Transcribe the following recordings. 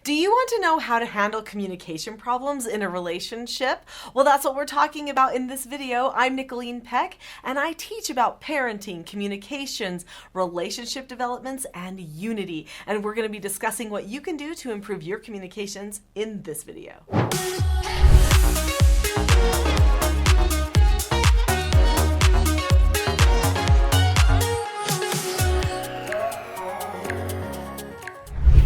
Do you want to know how to handle communication problems in a relationship? Well, that's what we're talking about in this video. I'm Nicholeen Peck, and I teach about parenting, communications, relationship developments, and unity. And we're going to be discussing what you can do to improve your communications in this video.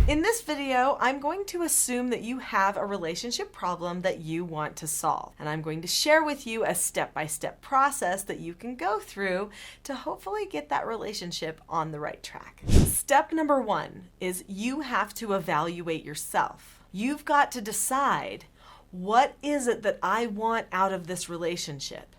In this video, I'm going to assume that you have a relationship problem that you want to solve. And I'm going to share with you a step-by-step process that you can go through to hopefully get that relationship on the right track. Step number one is you have to evaluate yourself. You've got to decide, what is it that I want out of this relationship?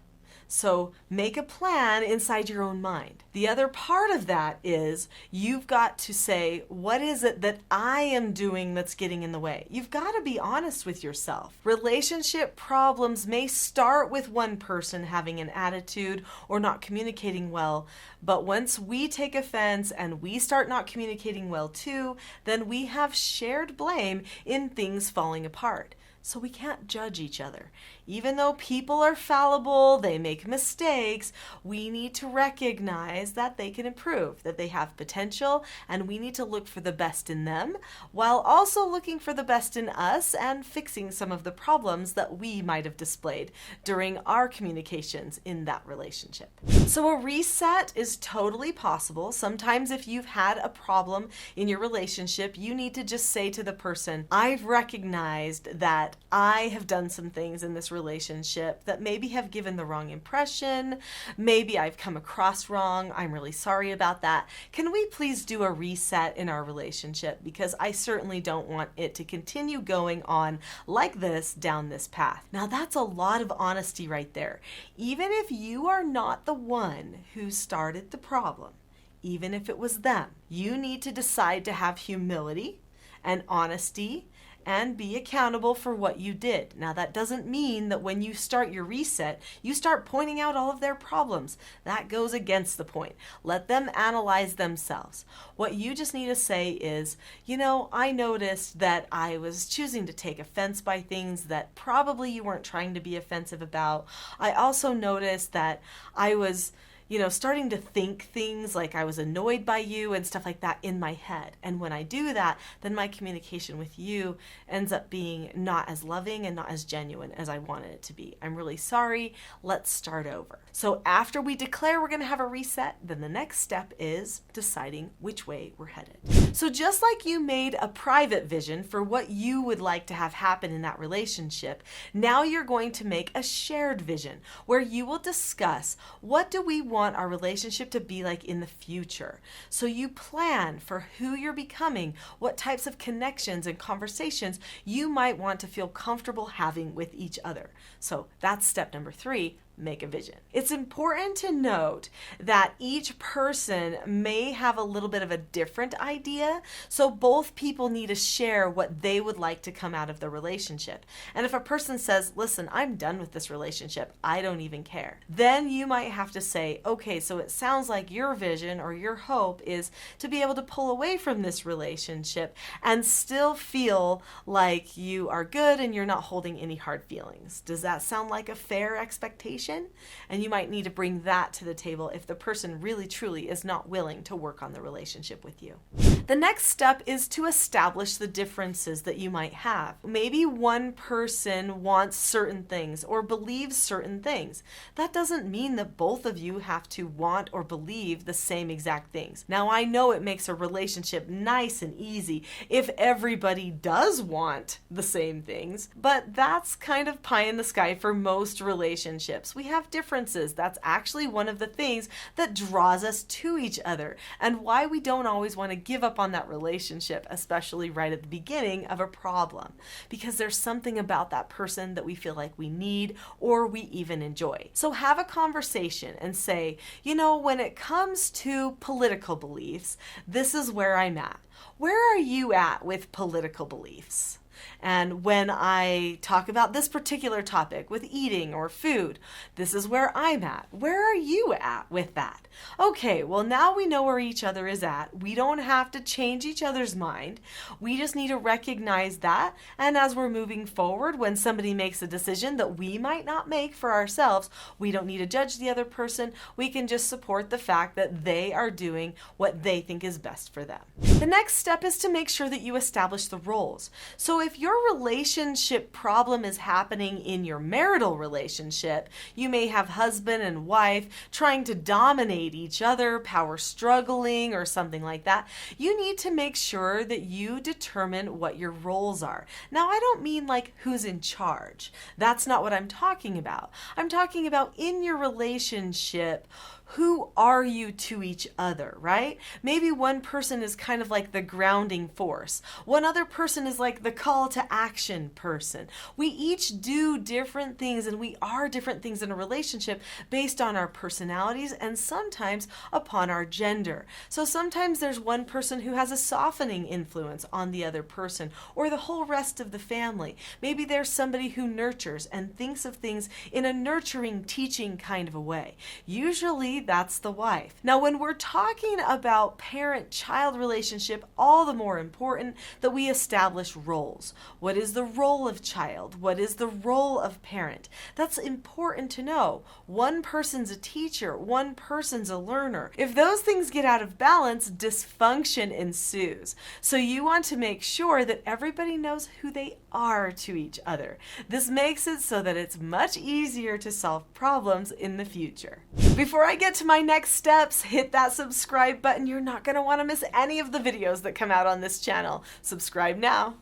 So make a plan inside your own mind. The other part of that is you've got to say, what is it that I am doing that's getting in the way? You've got to be honest with yourself. Relationship problems may start with one person having an attitude or not communicating well, but once we take offense and we start not communicating well too, then we have shared blame in things falling apart. So we can't judge each other. Even though people are fallible, they make mistakes, we need to recognize that they can improve, that they have potential, and we need to look for the best in them while also looking for the best in us and fixing some of the problems that we might have displayed during our communications in that relationship. So a reset is totally possible. Sometimes if you've had a problem in your relationship, you need to just say to the person, I've recognized that I have done some things in this relationship that maybe have given the wrong impression. Maybe I've come across wrong. I'm really sorry about that. Can we please do a reset in our relationship? Because I certainly don't want it to continue going on like this down this path. Now that's a lot of honesty right there. Even if you are not the one who started the problem, even if it was them, you need to decide to have humility and honesty and be accountable for what you did. Now that doesn't mean that when you start your reset, you start pointing out all of their problems. That goes against the point. Let them analyze themselves. What you just need to say is, I noticed that I was choosing to take offense by things that probably you weren't trying to be offensive about. I also noticed that I was starting to think things like I was annoyed by you and stuff like that in my head. And when I do that, then my communication with you ends up being not as loving and not as genuine as I wanted it to be. I'm really sorry. Let's start over. So after we declare we're going to have a reset, then the next step is deciding which way we're headed. So just like you made a private vision for what you would like to have happen in that relationship, now you're going to make a shared vision where you will discuss, what do we want our relationship to be like in the future? So you plan for who you're becoming, what types of connections and conversations you might want to feel comfortable having with each other. So that's step number 3. Make a vision. It's important to note that each person may have a little bit of a different idea, so both people need to share what they would like to come out of the relationship. And if a person says, listen, I'm done with this relationship, I don't even care, then you might have to say, okay, so it sounds like your vision or your hope is to be able to pull away from this relationship and still feel like you are good and you're not holding any hard feelings. Does that sound like a fair expectation? And you might need to bring that to the table if the person really truly is not willing to work on the relationship with you. The next step is to establish the differences that you might have. Maybe one person wants certain things or believes certain things. That doesn't mean that both of you have to want or believe the same exact things. Now I know it makes a relationship nice and easy if everybody does want the same things, but that's kind of pie in the sky for most relationships. We have differences. That's actually one of the things that draws us to each other and why we don't always want to give up on that relationship, especially right at the beginning of a problem, because there's something about that person that we feel like we need or we even enjoy. So have a conversation and say, when it comes to political beliefs, this is where I'm at. Where are you at with political beliefs? And when I talk about this particular topic with eating or food, this is where I'm at. Where are you at with that? Okay, well, now we know where each other is at. We don't have to change each other's mind. We just need to recognize that. And as we're moving forward, when somebody makes a decision that we might not make for ourselves, we don't need to judge the other person. We can just support the fact that they are doing what they think is best for them. The next step is to make sure that you establish the roles. So if your relationship problem is happening in your marital relationship, you may have husband and wife trying to dominate each other, power struggling, or something like that. You need to make sure that you determine what your roles are. Now, I don't mean like who's in charge. That's not what I'm talking about. I'm talking about in your relationship, who are you to each other, right? Maybe one person is kind of like the grounding force. One other person is like the call to action person. We each do different things and we are different things in a relationship based on our personalities and sometimes upon our gender. So sometimes there's one person who has a softening influence on the other person or the whole rest of the family. Maybe there's somebody who nurtures and thinks of things in a nurturing, teaching kind of a way. Usually that's the wife. Now, when we're talking about parent-child relationship, all the more important that we establish roles. What is the role of child? What is the role of parent? That's important to know. One person's a teacher, one person's a learner. If those things get out of balance, dysfunction ensues. So you want to make sure that everybody knows who they are to each other. This makes it so that it's much easier to solve problems in the future. Before I get to my next steps, hit that subscribe button. You're not going to want to miss any of the videos that come out on this channel. Subscribe now.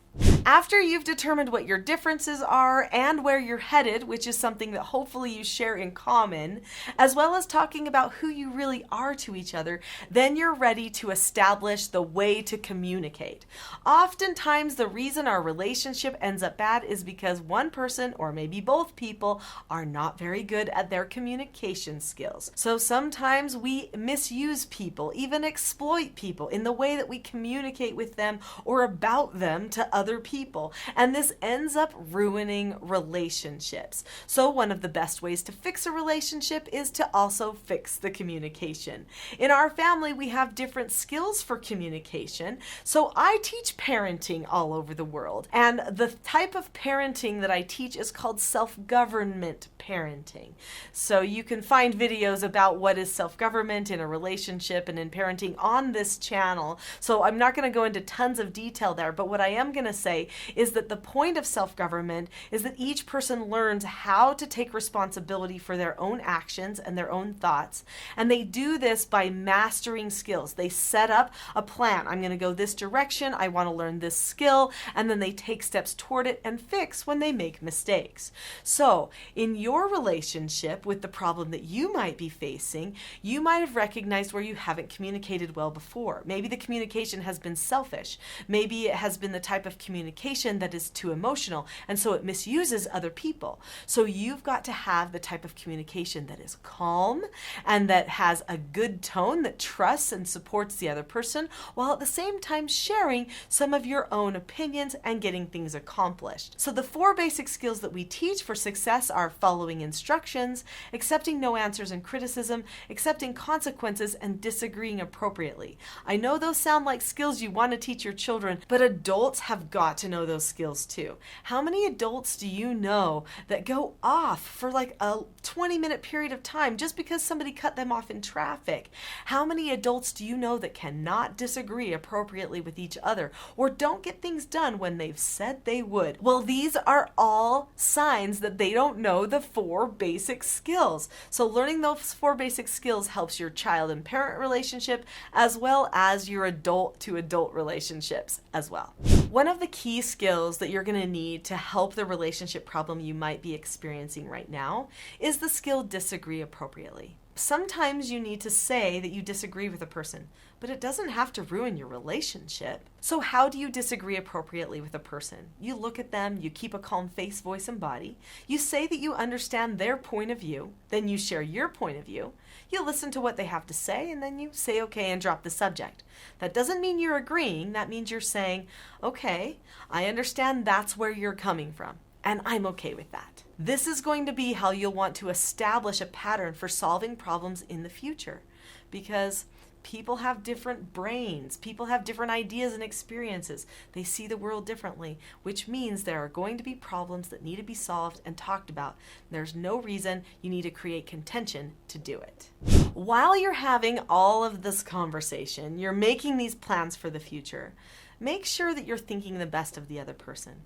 After you've determined what your differences are and where you're headed, which is something that hopefully you share in common, as well as talking about who you really are to each other, then you're ready to establish the way to communicate. Oftentimes, the reason our relationship ends up bad is because one person, or maybe both people, are not very good at their communication skills. So sometimes we misuse people, even exploit people in the way that we communicate with them or about them to other people, and this ends up ruining relationships. So one of the best ways to fix a relationship is to also fix the communication. In our family, we have different skills for communication. So I teach parenting all over the world, and the type of parenting that I teach is called self-government parenting. So you can find videos about what is self-government in a relationship and in parenting on this channel. So I'm not going to go into tons of detail there, but what I am going to say is that the point of self-government is that each person learns how to take responsibility for their own actions and their own thoughts, and they do this by mastering skills. They set up a plan. I'm going to go this direction. I want to learn this skill, and then they take steps toward it and fix when they make mistakes. So in your relationship with the problem that you might be facing, you might have recognized where you haven't communicated well before. Maybe the communication has been selfish. Maybe it has been the type of communication that is too emotional, and so it misuses other people. So you've got to have the type of communication that is calm and that has a good tone, that trusts and supports the other person, while at the same time sharing some of your own opinions and getting things accomplished. So the 4 basic skills that we teach for success are following instructions, accepting no answers and criticism, accepting consequences, and disagreeing appropriately. I know those sound like skills you want to teach your children, but adults have got to know those skills too. How many adults do you know that go off for like a 20-minute period of time just because somebody cut them off in traffic? How many adults do you know that cannot disagree appropriately with each other or don't get things done when they've said they would? Well, these are all signs that they don't know the 4 basic skills. So learning those 4 basic skills helps your child and parent relationship as well as your adult to adult relationships as well. One of the key skills that you're going to need to help the relationship problem you might be experiencing right now is the skill disagree appropriately. Sometimes you need to say that you disagree with a person, but it doesn't have to ruin your relationship. So how do you disagree appropriately with a person? You look at them, you keep a calm face, voice, and body. You say that you understand their point of view, then you share your point of view. You listen to what they have to say, and then you say okay and drop the subject. That doesn't mean you're agreeing. That means you're saying, okay, I understand that's where you're coming from, and I'm okay with that. This is going to be how you'll want to establish a pattern for solving problems in the future, because people have different brains. People have different ideas and experiences. They see the world differently, which means there are going to be problems that need to be solved and talked about. There's no reason you need to create contention to do it. While you're having all of this conversation, you're making these plans for the future, make sure that you're thinking the best of the other person.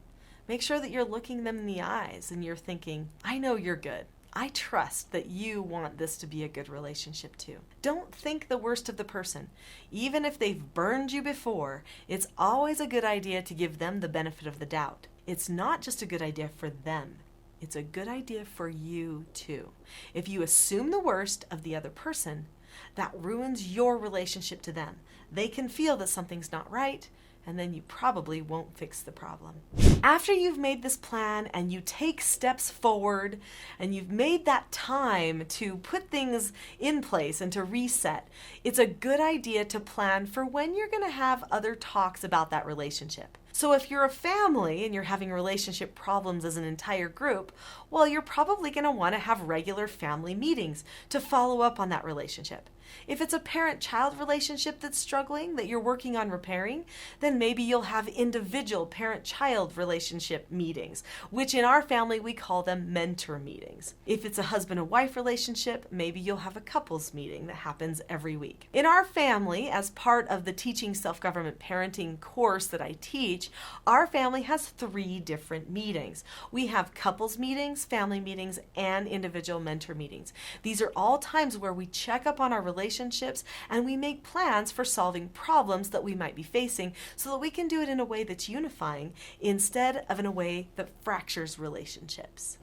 Make sure that you're looking them in the eyes and you're thinking, I know you're good. I trust that you want this to be a good relationship too. Don't think the worst of the person. Even if they've burned you before, it's always a good idea to give them the benefit of the doubt. It's not just a good idea for them. It's a good idea for you too. If you assume the worst of the other person, that ruins your relationship to them. They can feel that something's not right, and then you probably won't fix the problem. After you've made this plan and you take steps forward and you've made that time to put things in place and to reset, it's a good idea to plan for when you're going to have other talks about that relationship. So if you're a family and you're having relationship problems as an entire group, well, you're probably going to want to have regular family meetings to follow up on that relationship. If it's a parent-child relationship that's struggling, that you're working on repairing, then maybe you'll have individual parent-child relationship meetings, which in our family we call them mentor meetings. If it's a husband and wife relationship, maybe you'll have a couples meeting that happens every week. In our family, as part of the Teaching Self-Government Parenting course that I teach, our family has 3 different meetings. We have couples meetings, family meetings, and individual mentor meetings. These are all times where we check up on our relationships and we make plans for solving problems that we might be facing so that we can do it in a way that's unifying instead of in a way that fractures relationships.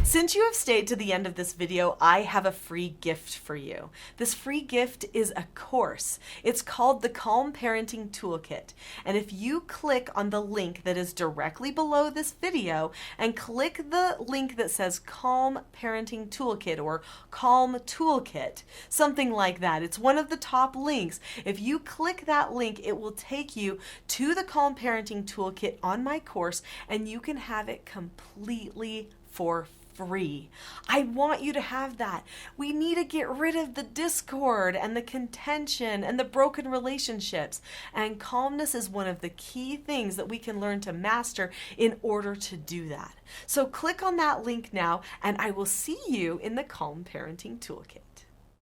Since you have stayed to the end of this video, I have a free gift for you. This free gift is a course. It's called the Calm Parenting Toolkit. And if you click on the link that is directly below this video and click the link that says Calm Parenting Toolkit or Calm Toolkit, something like that. It's one of the top links. If you click that link, it will take you to the Calm Parenting Toolkit on my course, and you can have it completely for free. I want you to have that. We need to get rid of the discord and the contention and the broken relationships. And calmness is one of the key things that we can learn to master in order to do that. So click on that link now, and I will see you in the Calm Parenting Toolkit.